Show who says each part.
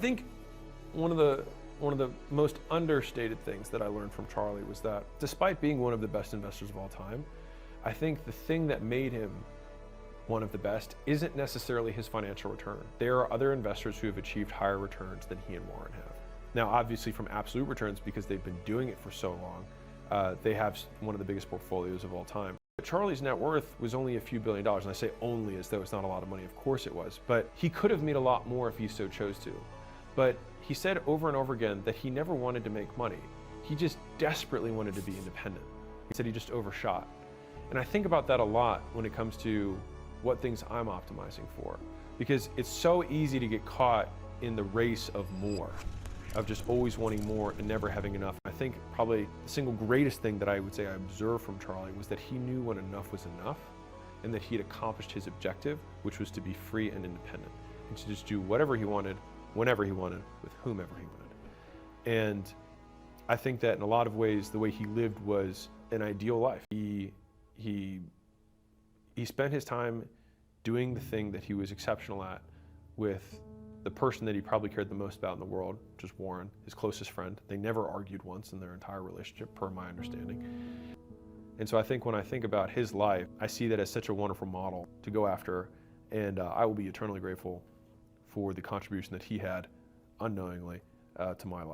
Speaker 1: think one of the most understated things that I learned from Charlie was that despite being one of the best investors of all time, I think the thing that made him one of the best isn't necessarily his financial return. There are other investors who have achieved higher returns than he and Warren have. Now, obviously from absolute returns, because they've been doing it for so long, they have one of the biggest portfolios of all time. But Charlie's net worth was only a few $1 billion, and I say only as though it's not a lot of money. Of course it was, but he could have made a lot more if he so chose to. But he said over and over again that he never wanted to make money. He just desperately wanted to be independent. He said he just overshot. And I think about that a lot when it comes to what things I'm optimizing for, because it's so easy to get caught in the race of more, of just always wanting more and never having enough. I think probably the single greatest thing that I would say I observed from Charlie was that he knew when enough was enough and that he had accomplished his objective, which was to be free and independent and to just do whatever he wanted, whenever he wanted, with whomever he wanted. And I think that in a lot of ways, the way he lived was an ideal life. He spent his time doing the thing that he was exceptional at with the person that he probably cared the most about in the world, which was Warren, his closest friend. They never argued once in their entire relationship, per my understanding. And so I think when I think about his life, I see that as such a wonderful model to go after, and I will be eternally grateful for the contribution that he had unknowingly to my life.